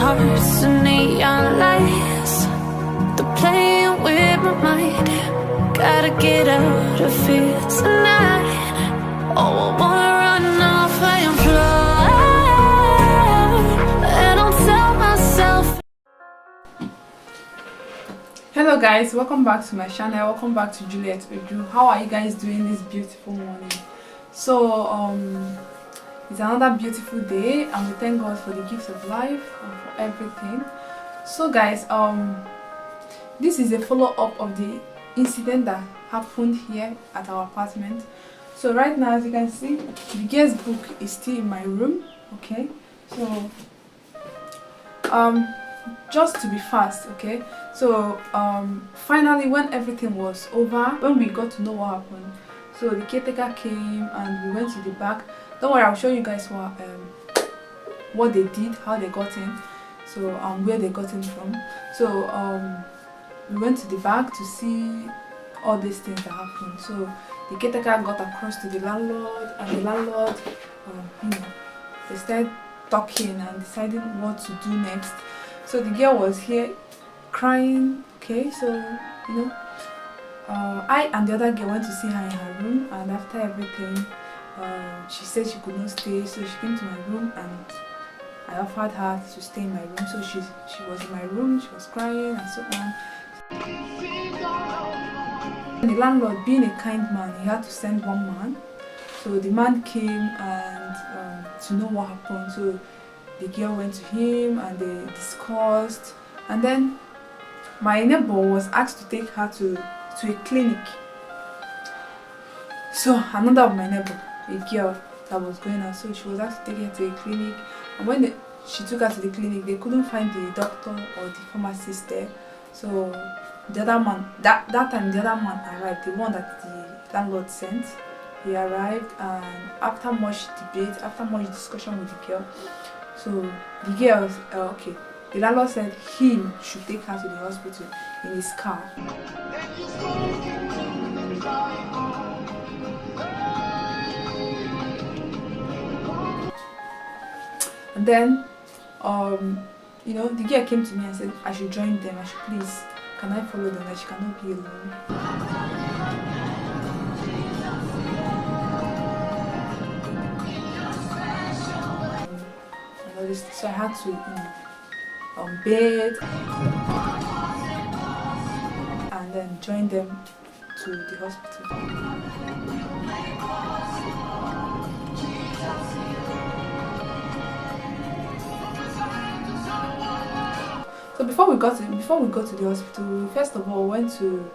hearts and neon lights. They're playing with my mind. Gotta get out of here tonight. Oh, I wanna run off and fly. And I'll tell myself. Hello guys, welcome back to my channel. Welcome back to Juliet Oju. How are you guys doing this beautiful morning? So it's another beautiful day, and we thank God for the gifts of life and for everything. So guys, this is a follow-up of the incident that happened here at our apartment. So right now, as you can see, the guest book is still in my room. Okay, so just to be fast, okay, so finally, when everything was over, when we got to know what happened, so the caretaker came and we went to the back. Don't worry, I'll show you guys what they did, how they got in, so where they got in from. So we went to the back to see all these things that happened. So the caretaker got across to the landlord, and the landlord, you know, they started talking and deciding what to do next. So the girl was here crying. Okay, so you know, I and the other girl went to see her in her room, and after everything, she said she could not stay, so she came to my room and I offered her to stay in my room. So she was in my room, she was crying and so on. And the landlord, being a kind man, he had to send one man. So the man came and to know what happened. So the girl went to him and they discussed, and then my neighbor was asked to take her to a clinic. So another of my neighbor, a girl that was going out, so she was asked to take her to a clinic, and when she took her to the clinic, they couldn't find the doctor or the pharmacist there. So the other man, that time the other man arrived, the one that the landlord sent. He arrived, and after much debate, after much discussion with the girl, so the girl, okay, the landlord said he should take her to the hospital in his car. And then, you know, the girl came to me and said I should join them. I should please, can I follow them? That she cannot be alone. So I had to, you know, bed and then join them to the hospital. So before we got to the hospital, we first of all went to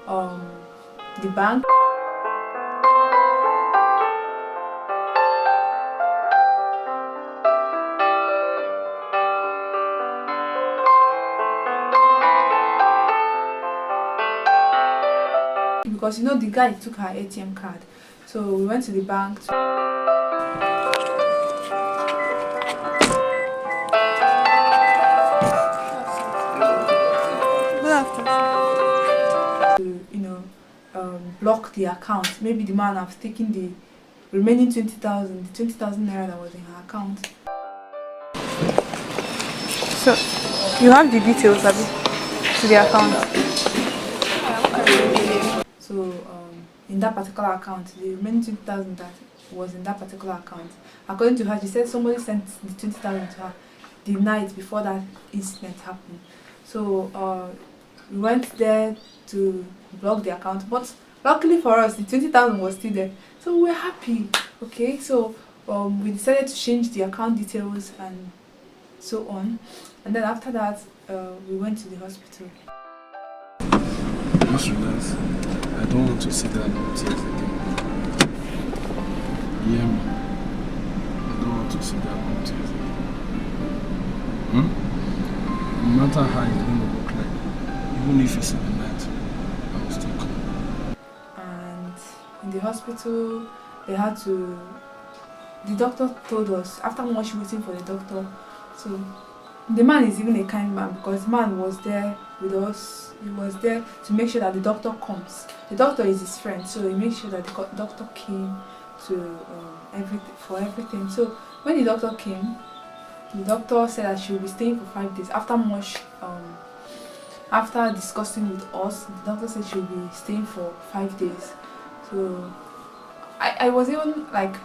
the bank. Because you know the guy took her ATM card, so we went to the bank to you know, block the account. Maybe the man have taken the remaining 20,000 naira that was in her account. So you have the details of it to the account. So in that particular account, the remaining 20,000 that was in that particular account, according to her, she said somebody sent the 20,000 to her the night before that incident happened. So we went there to block the account, but luckily for us, the 20,000 was still there, so we were happy. Okay, so we decided to change the account details and so on, and then after that, we went to the hospital. Just relax. I don't want to see that tears again. Yeah, me. I don't want to see that tears again. No matter how it's going to look like, even if it's in the night, I will still come. And in the hospital, they had to. The doctor told us after much waiting for the doctor. So the man is even a kind man, because the man was there with us. He was there to make sure that the doctor comes. The doctor is his friend, so he made sure that the doctor came to everything. So when the doctor came, the doctor said that she will be staying for 5 days. After much after discussing with us, the doctor said she will be staying for 5 days. So I was even like,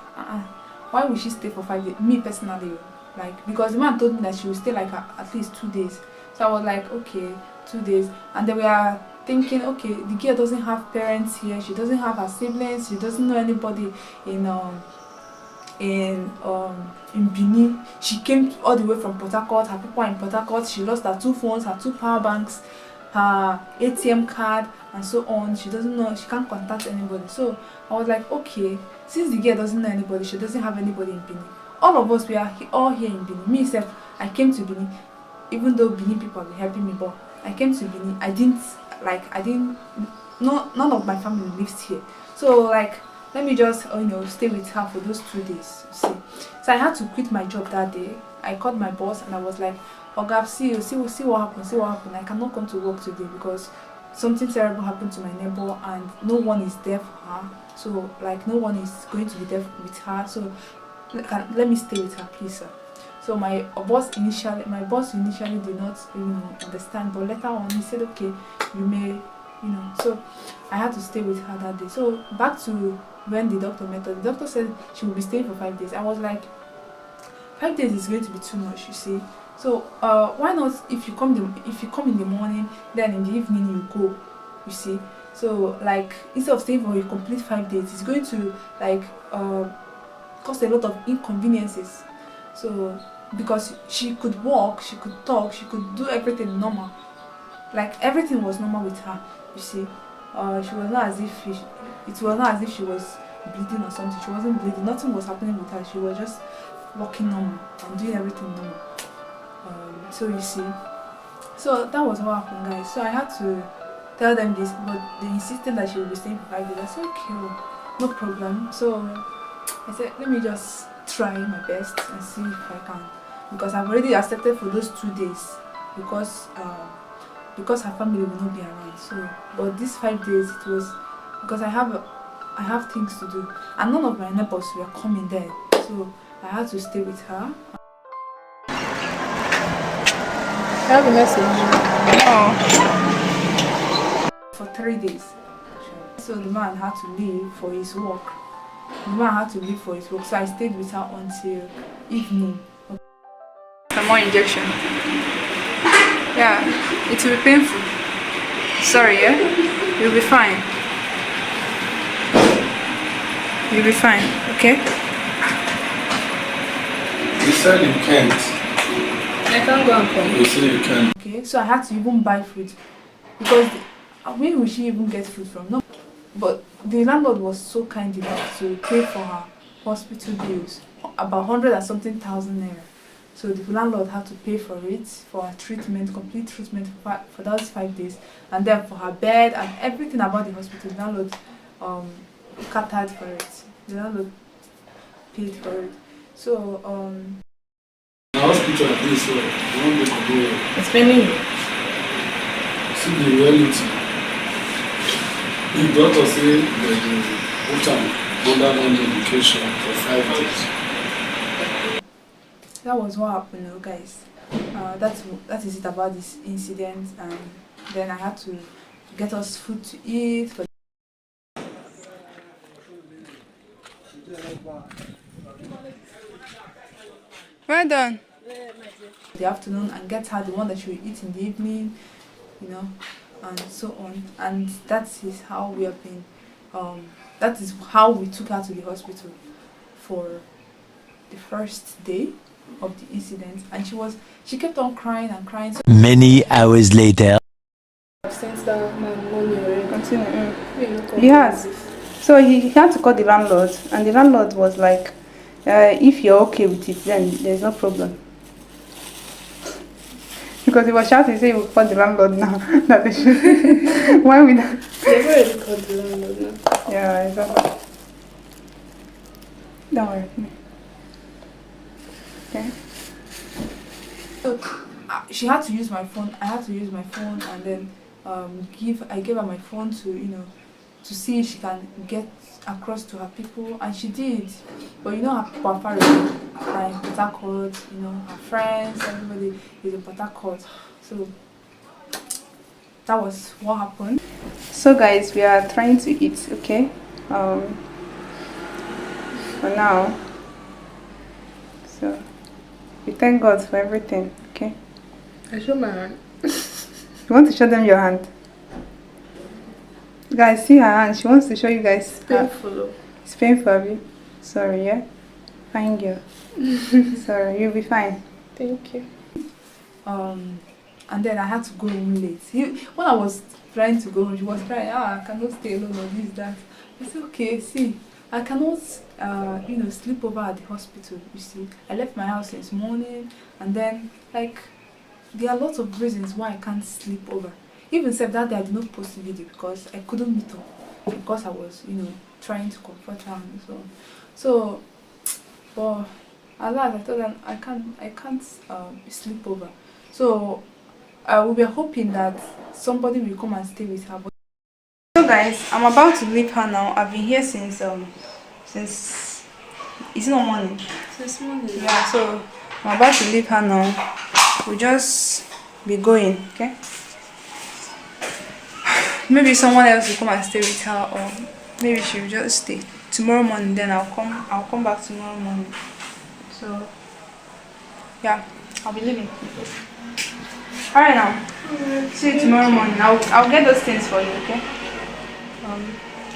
why would she stay for 5 days? Me personally, like, because the man told me that she will stay like at least 2 days. So I was like, okay, 2 days. And then we are thinking, okay, the girl doesn't have parents here, she doesn't have her siblings, she doesn't know anybody in Benin. She came all the way from Port Harcourt. Her people are in Port Harcourt. She lost her 2 phones, her 2 power banks, her ATM card, and so on. She doesn't know, she can't contact anybody. So I was like, okay, since the girl doesn't know anybody, she doesn't have anybody in Benin. All of us, we are all here in Benin. Me myself, I came to Benin, even though Benin people have been helping me, but I came to Benin. None of my family lives here. So like, let me just stay with her for those 2 days, you see. So I had to quit my job that day. I called my boss and I was like, Oga, see what happened. I cannot come to work today because something terrible happened to my neighbor and no one is there for her. So like, no one is going to be there with her. So let me stay with her, please, sir. So my boss initially did not understand, but later on he said, okay, you may, so I had to stay with her that day. So back to when the doctor met her, the doctor said she will be staying for 5 days. I was like, 5 days is going to be too much, you see. So why not, if you come in the morning, then in the evening you go, you see. So like, instead of staying for a complete 5 days, it's going to like cause a lot of inconveniences. So because she could walk, she could talk, she could do everything normal, like everything was normal with her, you see. She was not as if it was not as if she was bleeding or something. She wasn't bleeding, nothing was happening with her. She was just walking normal and doing everything normal. So you see, so that was what happened, guys. So I had to tell them this, but they insisted that she would be staying for 5 days. I said, okay, no problem. So I said, let me just try my best and see if I can, because I've already accepted for those 2 days because her family will not be around. So but these 5 days, it was because I have things to do and none of my neighbors were coming there, so I had to stay with her. I have a message. Oh. For 3 days. So the man had to leave for his work. So I stayed with her until evening. Some more injection. Yeah, it will be painful. Sorry, yeah? You'll be fine. You'll be fine, okay? You said you can't. I can't go and come. You said you can't. Okay, so I had to even buy food because where will she even get food from? No, but the landlord was so kind enough to pay for her hospital bills, about 100 and something thousand naira. So the landlord had to pay for it, for her treatment, complete treatment for those 5 days, and then for her bed and everything about the hospital. The landlord catered for it. The landlord paid for it. So The hospital at this, you want to go. It's paining you. See the reality. The doctor said that they put her under medication for 5 days. that was what happened, guys. That is it about this incident, and then I had to get us food to eat. Well done. The afternoon and get her the one that she will eat in the evening, and so on. And that is how we have been. That is how we took her to the hospital for the first day of the incident, and she kept on crying and crying. So Many hours later. Since that my mommy already continue. he has. So he had to call the landlord, and the landlord was like, if you're okay with it, then there's no problem. Because he was shouting, saying he would call the landlord now. That they should. Why we not? They've already called the landlord now. Yeah, exactly. Don't worry with me. Okay. So she had to use my phone. I had to use my phone, and then I gave her my phone to to see if she can get across to her people, and she did. But you know, her people are far away, like Port Harcourt, you know, her friends, everybody is in Port Harcourt. So that was what happened. So guys, we are trying to eat, okay? For now. So we thank God for everything, okay? I show my hand. You want to show them your hand? Guys, see her hand. She wants to show you guys. It's painful. It's painful, Abby. Sorry, yeah? Fine girl. Sorry, you'll be fine. Thank you. And then I had to go home late. When I was trying to go home, she was crying, I cannot stay alone or this, that. I said, okay, see, I cannot, sleep over at the hospital, you see. I left my house since morning, and then, like, there are lots of reasons why I can't sleep over. Even said that day I did not post the video because I couldn't meet up, because I was, trying to comfort her and so on. So, but alas, I told them I can't sleep over. So we were hoping that somebody will come and stay with her. But so guys, I'm about to leave her now. I've been here since it's not morning. since morning. Yeah, so I'm about to leave her now. We'll just be going, okay? Maybe someone else will come and stay with her, or maybe she will just stay tomorrow morning. Then I'll come back tomorrow morning. So yeah, I'll be leaving. All right now. See you tomorrow morning. I'll get those things for you, okay?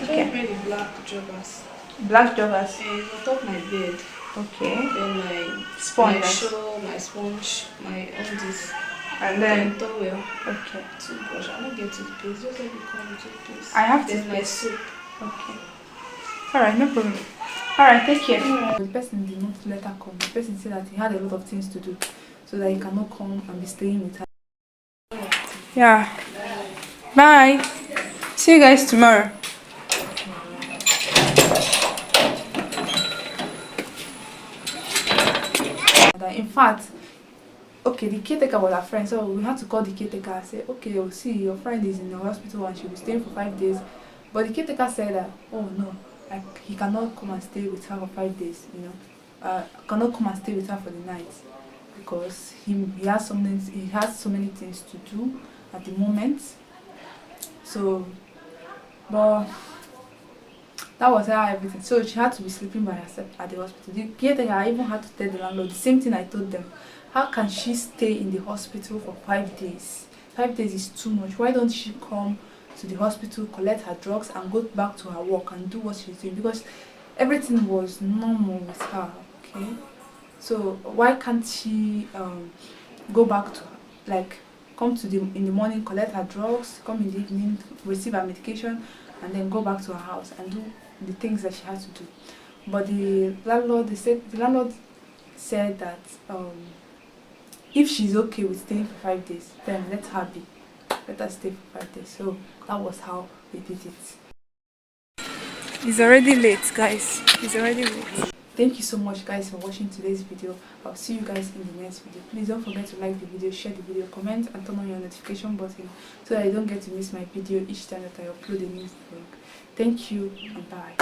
Okay. Wear the black joggers. Black joggers. And on top my bed. Okay. Then my Sponge. my shawl, my sponge, my all this. And then towel. okay. Toothbrush. I don't get toothpaste. Just let me come with toothpaste. I have then my toothpaste. soap. Okay. Alright, no problem. Alright, take care. The person did not let her come. The person said that he had a lot of things to do, so that he cannot come and be staying with her. Yeah. Bye. See you guys tomorrow. In fact, okay, the caretaker was her friend, so we had to call the caretaker and say, okay, oh, see, your friend is in the hospital and she'll be staying for 5 days. But the caretaker said that, oh no, like he cannot come and stay with her for 5 days, cannot come and stay with her for the night, because he has so many things to do at the moment. So, but that was how everything. So she had to be sleeping by herself at the hospital. The caretaker, I even had to tell the landlord the same thing I told them. How can she stay in the hospital for 5 days? 5 days is too much. Why don't she come to the hospital, collect her drugs, and go back to her work and do what she's doing? Because everything was normal with her, okay? So why can't she go back to, like, come in the morning, collect her drugs, come in the evening, receive her medication, and then go back to her house and do the things that she has to do? But the landlord said that if she's okay with staying for 5 days, then let her stay for 5 days. So that was how we did it. It's already late, guys. It's already late. Thank you so much, guys, for watching today's video. I'll see you guys in the next video. Please don't forget to like the video, share the video, comment, and turn on your notification button so that you don't get to miss my video each time that I upload a new vlog. Thank you and bye.